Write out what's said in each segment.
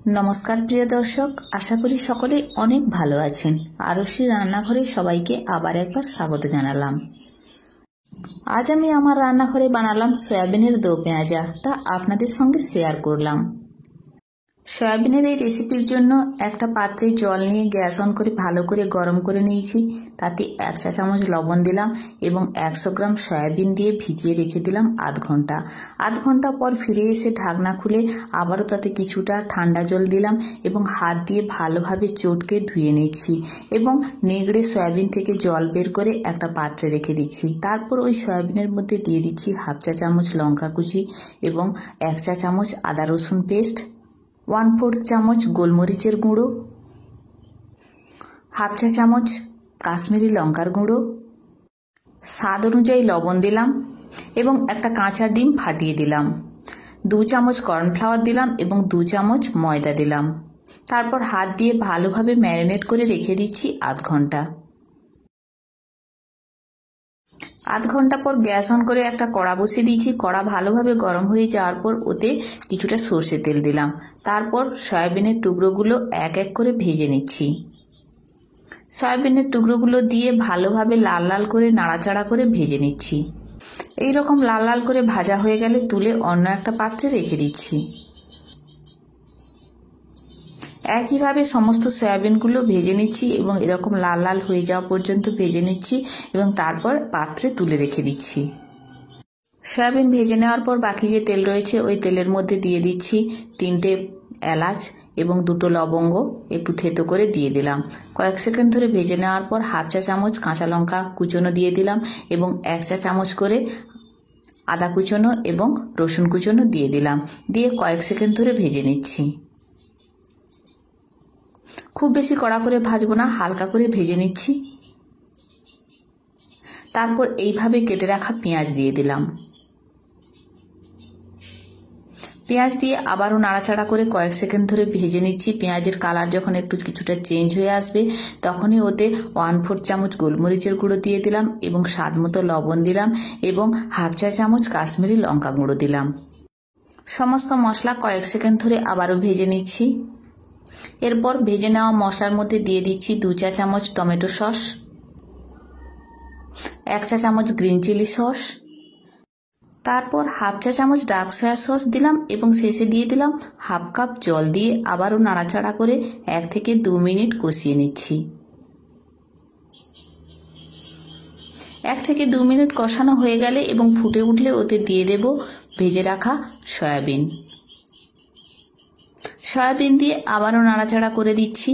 নমস্কার প্রিয় দর্শক, আশা করি সকলে অনেক ভালো আছেন। আরশি রান্নাঘরে সবাইকে আবার একবার স্বাগত জানালাম। আজ আমি আমার রান্নাঘরে বানালাম সয়াবিনের দো পেঁয়াজা, তা আপনাদের সঙ্গে শেয়ার করলাম। সয়াবিনের এই রেসিপির জন্য একটা পাত্রে জল নিয়ে গ্যাস অন করে ভালো করে গরম করে নিয়েছি। তাতে 1 চা চামচ লবণ দিলাম এবং 100 গ্রাম সয়াবিন দিয়ে ভিজিয়ে রেখে দিলাম আধ ঘন্টা পর ফিরে এসে ঢাকনা খুলে আবারও তাতে কিছুটা ঠান্ডা জল দিলাম এবং হাত দিয়ে ভালোভাবে চটকে ধুয়ে নিচ্ছি এবং নেগড়ে সয়াবিন থেকে জল বের করে একটা পাত্রে রেখে দিচ্ছি। তারপর ওই সয়াবিনের মধ্যে দিয়ে দিচ্ছি 1/2 চা চামচ লঙ্কা কুচি এবং 1 চা চামচ আদা রসুন পেস্ট, 1/4 চামচ গোলমরিচের গুঁড়ো, 1/2 চা চামচ কাশ্মীরি লঙ্কার গুঁড়ো, স্বাদ অনুযায়ী লবণ দিলাম এবং একটা কাঁচা ডিম ফাটিয়ে দিলাম। 2 চামচ কর্নফ্লাওয়ার দিলাম এবং 2 চামচ ময়দা দিলাম। তারপর হাত দিয়ে ভালোভাবে ম্যারিনেট করে রেখে দিচ্ছি আধ ঘন্টা। আধ ঘন্টা পর গ্যাস অন করে একটা কড়া বসিয়ে দিয়েছি। কড়া ভালোভাবে গরম হয়ে যাওয়ার পর ওতে কিছুটা সর্ষের তেল দিলাম। তারপর সয়াবিনের টুকরোগুলো এক এক করে ভেজে নিচ্ছি। সয়াবিনের টুকরোগুলো দিয়ে ভালোভাবে লাল লাল করে নাড়াচাড়া করে ভেজে নিচ্ছি। এই রকম লাল লাল করে ভাজা হয়ে গেলে তুলে অন্য একটা পাত্রে রেখে দিচ্ছি। একইভাবে সমস্ত সয়াবিনগুলো ভেজে নিচ্ছি এবং এরকম লাল লাল হয়ে যাওয়া পর্যন্ত ভেজে নিচ্ছি এবং তারপর পাত্রে তুলে রেখে দিচ্ছি। সয়াবিন ভেজে নেওয়ার পর বাকি যে তেল রয়েছে ওই তেলের মধ্যে দিয়ে দিচ্ছি 3টে এলাচ এবং 2টো লবঙ্গ একটু থেতো করে দিয়ে দিলাম। কয়েক সেকেন্ড ধরে ভেজে নেওয়ার পর 1/2 চা চামচ কাঁচা লঙ্কা কুচনো দিয়ে দিলাম এবং 1 চা চামচ করে আদা কুচনো এবং রসুন কুচনো দিয়ে দিলাম। দিয়ে কয়েক সেকেন্ড ধরে ভেজে নিচ্ছি। খুব বেশি কড়া করে ভাজবো না, হালকা করে ভেজে নিচ্ছি। তারপর এইভাবে কেটে রাখা পেঁয়াজ দিয়ে দিলাম। পেঁয়াজ দিয়ে আবারও নাড়াচাড়া করে কয়েক সেকেন্ড ধরে ভেজে নিচ্ছি। পেঁয়াজের কালার যখন একটু কিছুটা চেঞ্জ হয়ে আসবে তখনই ওতে 1/4 চামচ গোলমরিচের গুঁড়ো দিয়ে দিলাম এবং স্বাদ মতো লবণ দিলাম এবং 1/2 চা চামচ কাশ্মীরি লঙ্কা গুঁড়ো দিলাম। সমস্ত মশলা কয়েক সেকেন্ড ধরে আবারও ভেজে নিচ্ছি। এরপর ভেজে নেওয়া মশলার মধ্যে দিয়ে দিচ্ছি 2 চা চামচ টমেটো সস, 1 চা চামচ গ্রিন চিলি সস, তারপর 1/2 চা চামচ ডার্ক সয়া সস দিলাম এবং শেষে দিয়ে দিলাম 1/2 কাপ জল দিয়ে আবারও নাড়াচাড়া করে 1 থেকে 2 মিনিট কষিয়ে নিচ্ছি। 1 থেকে 2 মিনিট কষানো হয়ে গেলে এবং ফুটে উঠলে ওতে দিয়ে দেব ভেজে রাখা সয়াবিন। সয়াবিন দিয়ে আবারও নাড়াচাড়া করে দিচ্ছি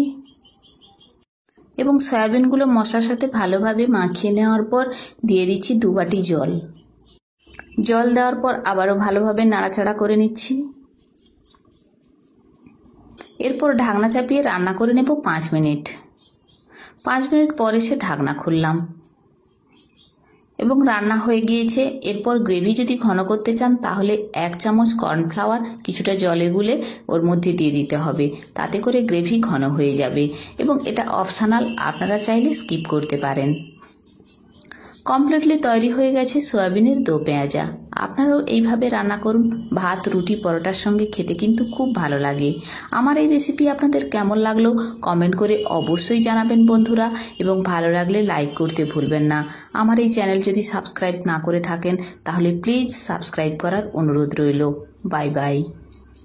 এবং সয়াবিনগুলো মশলার সাথে ভালোভাবে মাখিয়ে নেওয়ার পর দিয়ে দিচ্ছি 2 বাটি জল। জল দেওয়ার পর আবারও ভালোভাবে নাড়াচাড়া করে নিচ্ছি। এরপর ঢাকনা চাপিয়ে রান্না করে নেব 5 মিনিট। 5 মিনিট পর এসে ঢাকনা খুললাম এবং রান্না হয়ে গিয়েছে। এরপর গ্রেভি যদি ঘন করতে চান তাহলে 1 চামচ কর্নফ্লাওয়ার কিছুটা জলে গুলে ওর মধ্যে দিয়ে দিতে হবে, তাতে করে গ্রেভি ঘন হয়ে যাবে এবং এটা অপশনাল, আপনারা চাইলে স্কিপ করতে পারেন। কমপ্লিটলি তৈরি হয়ে গেছে সয়াবিনের দো পেঁয়াজা। আপনারাও এইভাবে রান্না করুন, ভাত রুটি পরোটার সঙ্গে খেতে কিন্তু খুব ভালো লাগে। আমার এই রেসিপি আপনাদের কেমন লাগলো কমেন্ট করে অবশ্যই জানাবেন বন্ধুরা, এবং ভালো লাগলে লাইক করতে ভুলবেন না। আমার এই চ্যানেল যদি সাবস্ক্রাইব না করে থাকেন তাহলে প্লিজ সাবস্ক্রাইব করার অনুরোধ রইল। Bye bye.